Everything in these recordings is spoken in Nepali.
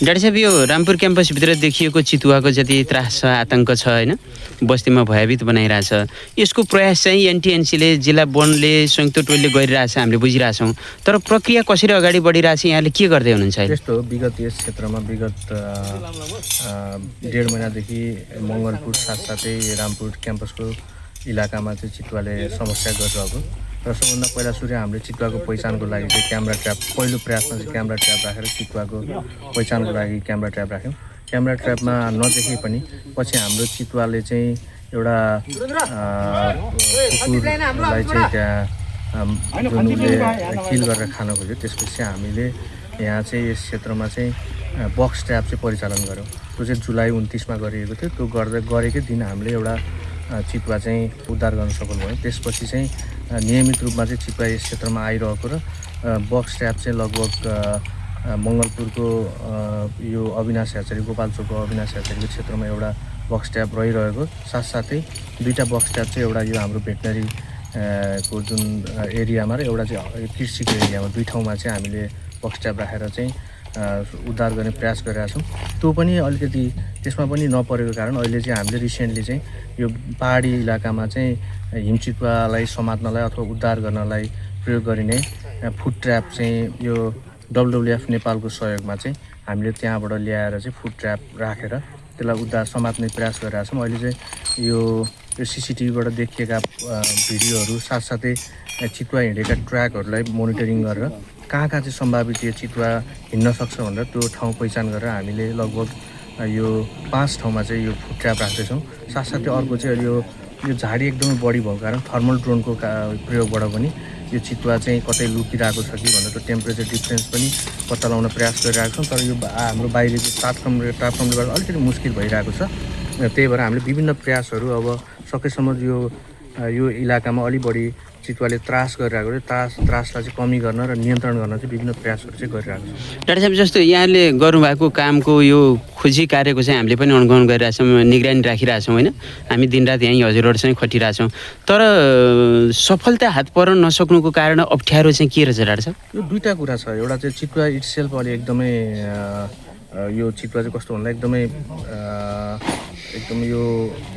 डाक्टर साहब यो रामपुर क्याम्पसभित्र देखिएको चितुवाको जति त्रास छ आतङ्क छ होइन बस्तीमा भयभीत बनाइरहेछ यसको प्रयास चाहिँ एनटिएनसीले जिल्ला वनले संयुक्त टोलीले गरिरहेछ हामीले बुझिरहेछौँ तर प्रक्रिया कसरी अगाडि बढिरहेछ यहाँले के गर्दै हुनुहुन्छ त्यस्तो विगत यस क्षेत्रमा विगत 1.5 महिनादेखि मङ्गलपुर साथसाथै रामपुर क्याम्पसको इलाकामा चाहिँ चितुवाले समस्या गरिरहेको र सबभन्दा पहिला सुरु हामीले चितुवाको पहिचानको लागि चाहिँ क्यामेरा ट्र्याप पहिलो प्रयासमा चाहिँ क्यामेरा ट्र्याप राखेर चितुवाको पहिचानको लागि क्यामेरा ट्र्याप राख्यौँ। क्यामेरा ट्र्यापमा नदेखे पनि पछि हाम्रो चितुवाले चाहिँ एउटा कुकुरलाई चाहिँ त्यहाँ जुन उसले किल गरेर खान खोज्यो त्यसपछि हामीले यहाँ चाहिँ यस क्षेत्रमा चाहिँ बक्स ट्र्याप चाहिँ परिचालन गऱ्यौँ। त्यो चाहिँ जुलाई 29मा गरिएको थियो। त्यो गरेकै दिन हामीले एउटा चितुवा चाहिँ उद्धार गर्न सफल भयो। त्यसपछि चाहिँ नियमित रूपमा चाहिँ चितुवा यस क्षेत्रमा आइरहेको र बक्स ट्र्याप चाहिँ लगभग मङ्गलपुरको यो अविनाश ह्याचरी गोपालचोकको अविनाश ह्याचरीको क्षेत्रमा एउटा बक्स ट्र्याप रहिरहेको साथसाथै 2टा बक्स ट्र्याप चाहिँ एउटा यो हाम्रो भेटनरी को जुन एरियामा र एउटा चाहिँ कृषिको एरियामा 2 ठाउँमा चाहिँ हामीले बक्स ट्र्याप राखेर चाहिँ उद्धार गर्ने प्रयास गरिरहेका छौँ। त्यो पनि अलिकति त्यसमा पनि नपरेको कारण अहिले चाहिँ हामीले रिसेन्टली चाहिँ यो पहाडी इलाकामा चाहिँ हिमचितुवालाई समात्नलाई अथवा उद्धार गर्नलाई प्रयोग गरिने फुड ट्र्याप चाहिँ यो WWF नेपालको सहयोगमा चाहिँ हामीले त्यहाँबाट ल्याएर चाहिँ फुड ट्र्याप राखेर त्यसलाई उद्धार समात्ने प्रयास गरिरहेका छौँ। अहिले चाहिँ यो CCTVबाट देखिएका भिडियोहरू साथसाथै चितुवा हिँडेका ट्र्याकहरूलाई मोनिटरिङ गरेर कहाँ चाहिँ सम्भावित यो चितुवा हिँड्न सक्छ भनेर त्यो ठाउँ पहिचान गरेर हामीले लगभग यो 5 ठाउँमा चाहिँ यो फुड ट्र्याप राख्दैछौँ। साथसाथै अर्को चाहिँ यो झाडी एकदमै बढी भएको कारण थर्मल ड्रोनको प्रयोगबाट पनि यो चितुवा चाहिँ कतै लुकिरहेको छ कि भनेर त्यो टेम्परेचर डिफ्रेन्स पनि पत्ता लगाउन प्रयास गरिरहेको छौँ। तर यो हाम्रो बाहिर चाहिँ तापक्रमले गर्दा अलिकति मुस्किल भइरहेको छ। त्यही भएर हामीले विभिन्न प्रयासहरू अब सकेसम्म यो इलाकामा अलि बढी चितुवाले त्रास गरिरहेको त्रासलाई चाहिँ कमी गर्न र नियन्त्रण गर्न चाहिँ विभिन्न प्रयासहरू चाहिँ गरिरहेको छ। डाक्टर साहब जस्तो यहाँले गर्नुभएको कामको यो खोजी कार्यको चाहिँ हामीले पनि अनुगमन गरिरहेछौँ निगरानी राखिरहेछौँ होइन हामी दिनरात यहीँ हजुरहरूसँग खटिरहेछौँ तर सफलता हात पर्न नसक्नुको कारण अप्ठ्यारो चाहिँ के रहेछ डाक्टर साहब? यो 2टा कुरा छ। एउटा चाहिँ चितुवा इट्सेल्फ अलि एकदमै यो चितुवा चाहिँ कस्तो भन्दा एकदम यो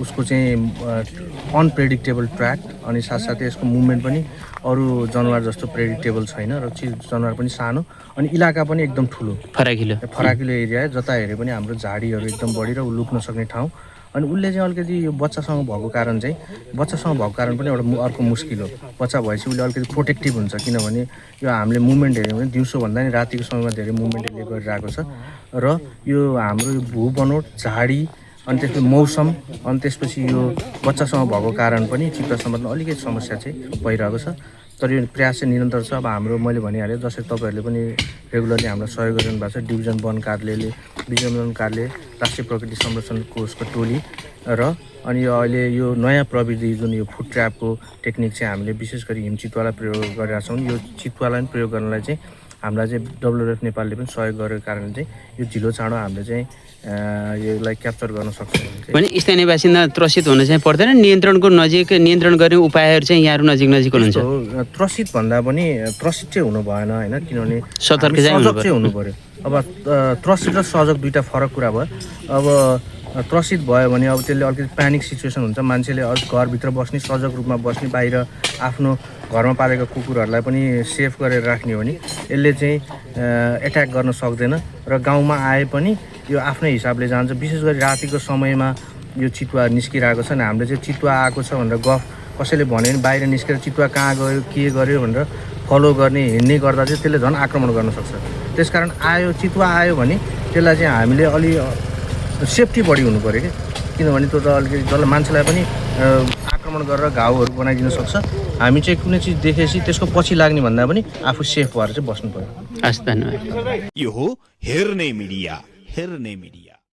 उसको चाहिँ अनप्रेडिक्टेबल ट्र्याक अनि साथसाथै यसको मुभमेन्ट पनि अरू जनावर जस्तो प्रेडिक्टेबल छैन र जनावर पनि सानो अनि इलाका पनि एकदम ठुलो फराकिलो एरिया जता हेरे पनि हाम्रो झाडीहरू एकदम बढी र लुक्न सक्ने ठाउँ अनि उसले चाहिँ अलिकति यो बच्चासँग भएको कारण पनि एउटा अर्को मुस्किल हो। बच्चा भएपछि उसले अलिकति प्रोटेक्टिभ हुन्छ किनभने यो हामीले मुभमेन्ट हेऱ्यौँ भने दिउँसो भन्दा नि रातिको समयमा धेरै मुभमेन्ट यसले गरिरहेको छ र यो हाम्रो यो भू बनोट झाडी अनि त्यसपछि मौसम अनि त्यसपछि यो बच्चासँग भएको कारण पनि चितुवा सम्बन्धमा अलिकति समस्या चाहिँ भइरहेको छ। तर यो प्रयास चाहिँ निरन्तर छ। अब हाम्रो मैले भनिहालेँ जसरी तपाईँहरूले पनि रेगुलरली हामीलाई सहयोग गरिरहनु भएको छ डिभिजन वन कार्यालयले राष्ट्रिय प्रकृति संरक्षण कोषको टोली र अनि यो अहिले यो नयाँ प्रविधि जुन यो फुड ट्र्यापको टेक्निक चाहिँ हामीले विशेष गरी हिमचितुवालाई प्रयोग गरिरहेका छौँ। यो चितुवालाई पनि प्रयोग गर्नलाई चाहिँ हामीलाई चाहिँ WWF नेपालले पनि सहयोग गरेको कारणले चाहिँ यो ढिलो चाँडो हामीले चाहिँ यसलाई क्याप्चर गर्न सक्छौँ। भने स्थानीय बासिन्दा त्रसित हुन चाहिँ पर्दैन नियन्त्रण गर्ने उपायहरू चाहिँ यहाँहरू नजिक हुनुहुन्छ? त्रसित भन्दा पनि त्रसित चाहिँ हुनु भएन होइन किनभने सतर्क चाहिँ हुनु पर्यो। अब त्रसित र सजग 2टा फरक कुरा भयो। अब त्रसित भयो भने अब त्यसले अलिकति प्यानिक सिचुएसन हुन्छ मान्छेले घरभित्र बस्ने सजग रूपमा बस्ने बाहिर आफ्नो घरमा पालेको कुकुरहरूलाई पनि सेफ गरेर राख्ने हो भने यसले चाहिँ एट्याक गर्न सक्दैन र गाउँमा आए पनि यो आफ्नै हिसाबले जान्छ। विशेष गरी रातिको समयमा यो चितुवा निस्किरहेको छ नि हामीले चाहिँ चितुवा आएको छ भनेर गफ कसैले भन्यो भने बाहिर निस्केर चितुवा कहाँ गयो के गर्यो भनेर फलो गर्ने हिँड्ने गर्दा चाहिँ त्यसले झन् आक्रमण गर्न सक्छ। त्यसकारण चितुवा आयो भने त्यसलाई चाहिँ हामीले अलि सेफ्टी बढी हुनु पऱ्यो कि किनभने त्यो त अलिकति जसलाई मान्छेलाई पनि आक्रमण गरेर घाउहरू बनाइदिन सक्छ। हामी चाहिँ कुनै चिज देखेपछि त्यसको पछि लाग्ने भन्दा पनि आफू सेफ भएर चाहिँ बस्नु पऱ्यो। हस् धन्यवाद। यो हो हेर्ने मिडिया।